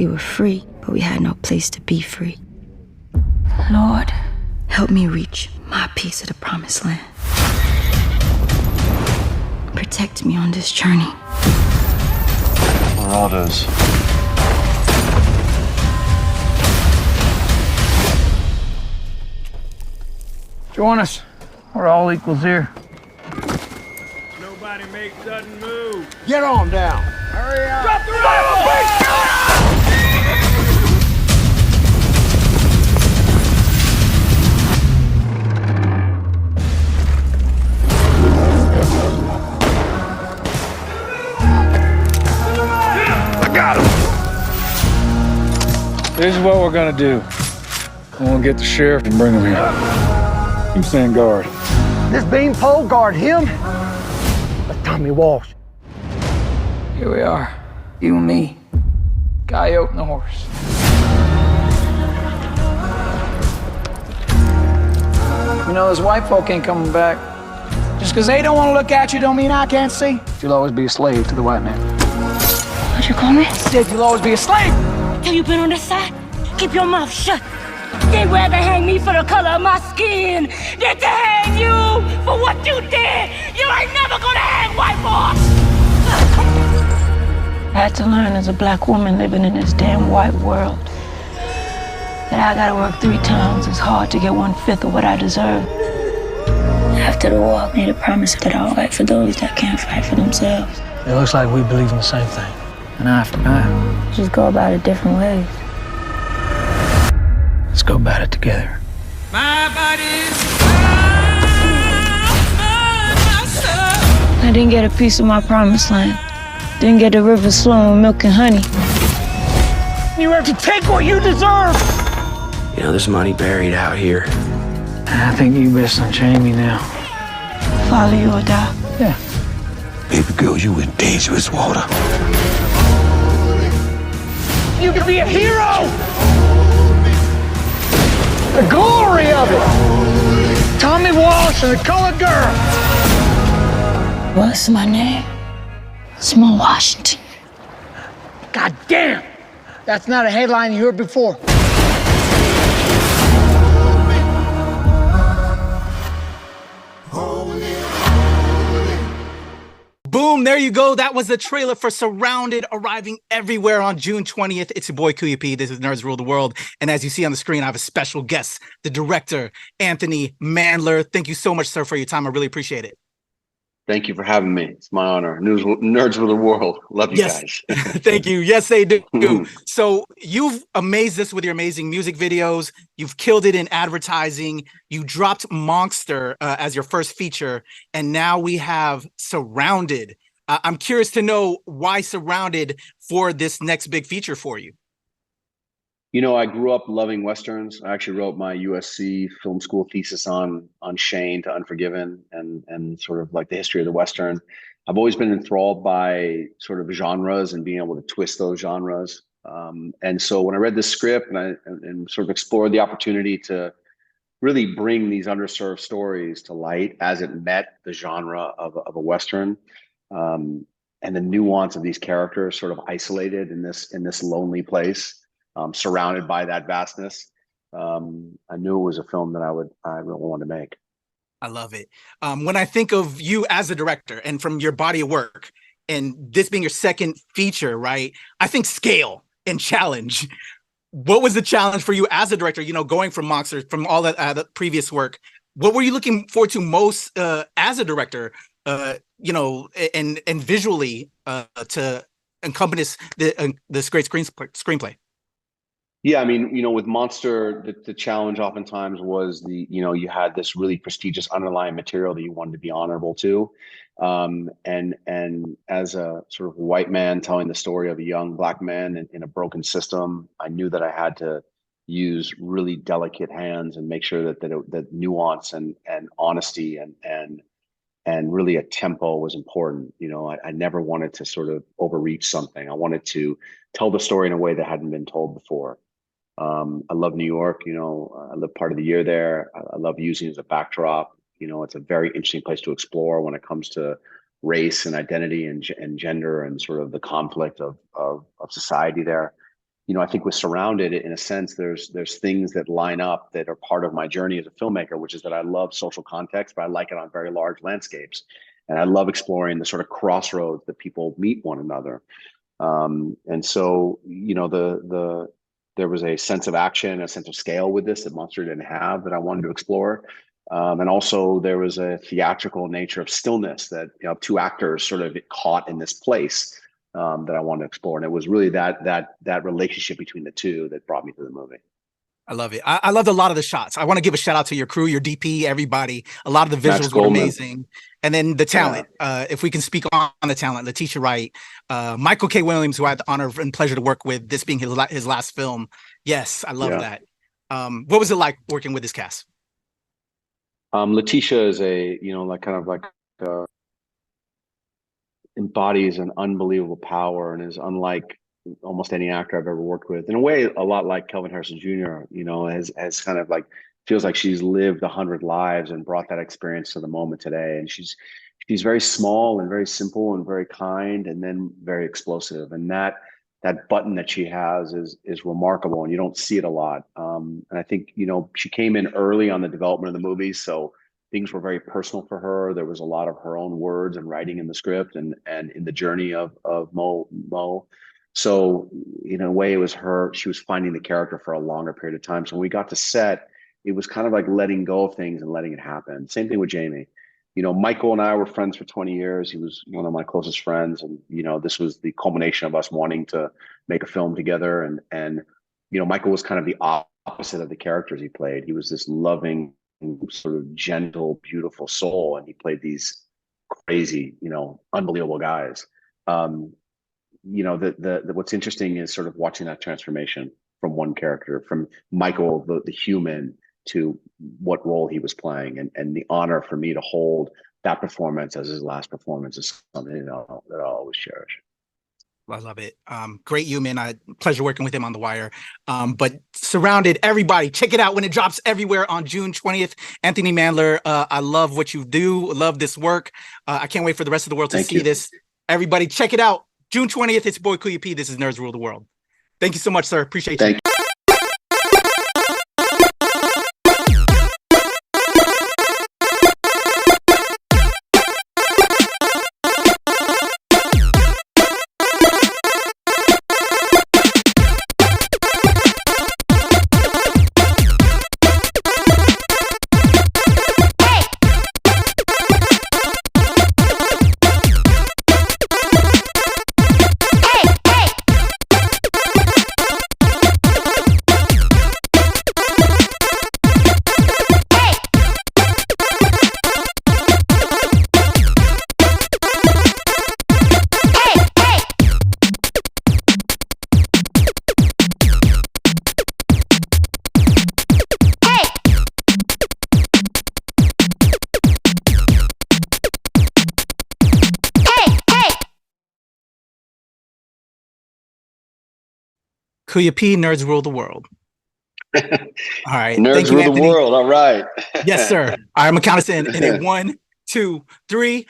We were free, but we had no place to be free. Lord, help me reach my piece of the promised land. Protect me on this journey. Marauders. Join us. We're all equals here. Nobody make sudden move. Get on down. Hurry up. Drop the rifle! I got him. This is what we're gonna do. I'm gonna get the sheriff and bring him here. You stand guard. This beanpole guard him? That's Tommy Walsh. Here we are. You and me. Coyote and the horse. You know, those white folk ain't coming back. Just because they don't want to look at you don't mean I can't see. You'll always be a slave to the white man. What'd you call me? I said you'll always be a slave. Have you been on this side? Keep your mouth shut. They'd rather hang me for the color of my skin than to hang you for what you did. You ain't never gonna hang white boy. I had to learn as a black woman living in this damn white world that I gotta work 3 times as hard to get 1/5 of what I deserve. After the war, I made a promise that I'll fight for those that can't fight for themselves. It looks like we believe in the same thing. An eye for an eye. Just go about it different ways. Let's go about it together. I didn't get a piece of my promised land. Didn't get the rivers flowing with milk and honey. You have to take what you deserve. You know, there's money buried out here. I think you best unchain me now. Follow you or die. Yeah. Baby girl, you in dangerous water. You can be a hero. The glory of it. Tommy Walsh and the colored girl. What's my name? Small Washington. God damn. That's not a headline you heard before. Boom, there you go. That was the trailer for Surrounded, arriving everywhere on June 20th. It's your boy, Kuya. This is Nerds Rule the World. And as you see on the screen, I have a special guest, the director, Anthony Mandler. Thank you so much, sir, for your time. I really appreciate it. Thank you for having me. It's my honor. Nerds of the world. Love you guys. Thank you. Yes, they do. So you've amazed us with your amazing music videos. You've killed it in advertising. You dropped Monster as your first feature. And now we have Surrounded. I'm curious to know why Surrounded for this next big feature for you. You know, I grew up loving Westerns. I actually wrote my USC film school thesis on Shane to Unforgiven and sort of like the history of the Western. I've always been enthralled by sort of genres and being able to twist those genres. And so when I read this script and sort of explored the opportunity to really bring these underserved stories to light as it met the genre of a Western, and the nuance of these characters sort of isolated in this lonely place, surrounded by that vastness, I knew it was a film that I really wanted to make. I love it. When I think of you as a director and from your body of work, and this being your second feature, right? I think scale and challenge. What was the challenge for you as a director? You know, going from Monsters, from all the previous work, what were you looking forward to most as a director? You know, and visually to encompass this great screenplay. Yeah, I mean, you know, with Monster, the challenge oftentimes was you had this really prestigious underlying material that you wanted to be honorable to. And as a sort of white man telling the story of a young black man in a broken system, I knew that I had to use really delicate hands and make sure that nuance and honesty and really a tempo was important. You know, I never wanted to sort of overreach something. I wanted to tell the story in a way that hadn't been told before. I love New York. You know, I lived part of the year there. I love using it as a backdrop. You know, it's a very interesting place to explore when it comes to race and identity and gender and sort of the conflict of society there. I think was surrounded in a sense. There's things that line up that are part of my journey as a filmmaker, which is that I love social context, but I like it on very large landscapes. And I love exploring the sort of crossroads that people meet one another. And so, there was a sense of action, a sense of scale with this that Monster didn't have that I wanted to explore. And also there was a theatrical nature of stillness that, two actors sort of caught in this place that I wanted to explore. And it was really that relationship between the two that brought me to the movie. I love it. I loved a lot of the shots. I want to give a shout out to your crew, your DP, everybody. A lot of the visuals were amazing. And then the talent, if we can speak on the talent, Letitia Wright, Michael K. Williams, who I had the honor and pleasure to work with, this being his last film. Yes, I love that. What was it like working with this cast? Letitia is embodies an unbelievable power and is unlike almost any actor I've ever worked with. In a way, a lot like Kelvin Harrison Jr., has kind of like, feels like she's lived 100 lives and brought that experience to the moment today. And she's very small and very simple and very kind, and then very explosive. And that button that she has is remarkable, and you don't see it a lot. And I think, she came in early on the development of the movie, so things were very personal for her. There was a lot of her own words and writing in the script and in the journey of Mo. So in a way, it was she was finding the character for a longer period of time. So when we got to set, it was kind of like letting go of things and letting it happen. Same thing with Jamie. Michael and I were friends for 20 years. He was one of my closest friends. And, this was the culmination of us wanting to make a film together. And Michael was kind of the opposite of the characters he played. He was this loving, sort of gentle, beautiful soul. And he played these crazy, unbelievable guys. What's interesting is sort of watching that transformation from one character, from Michael, the human, to what role he was playing, and the honor for me to hold that performance as his last performance is something that I'll always cherish. I love it. Great human. Pleasure working with him on The Wire. But Surrounded, everybody, check it out when it drops everywhere on June 20th. Anthony Mandler, I love what you do. Love this work. I can't wait for the rest of the world to see this. Everybody, check it out. June 20th. It's your boy Kuya P. This is Nerds Rule the World. Thank you so much, sir. Appreciate you. Kuya P, Nerds Rule the World. All right. Nerds Rule the World. All right. Yes, sir. All right, I'm going to count us in a 1, 2, 3.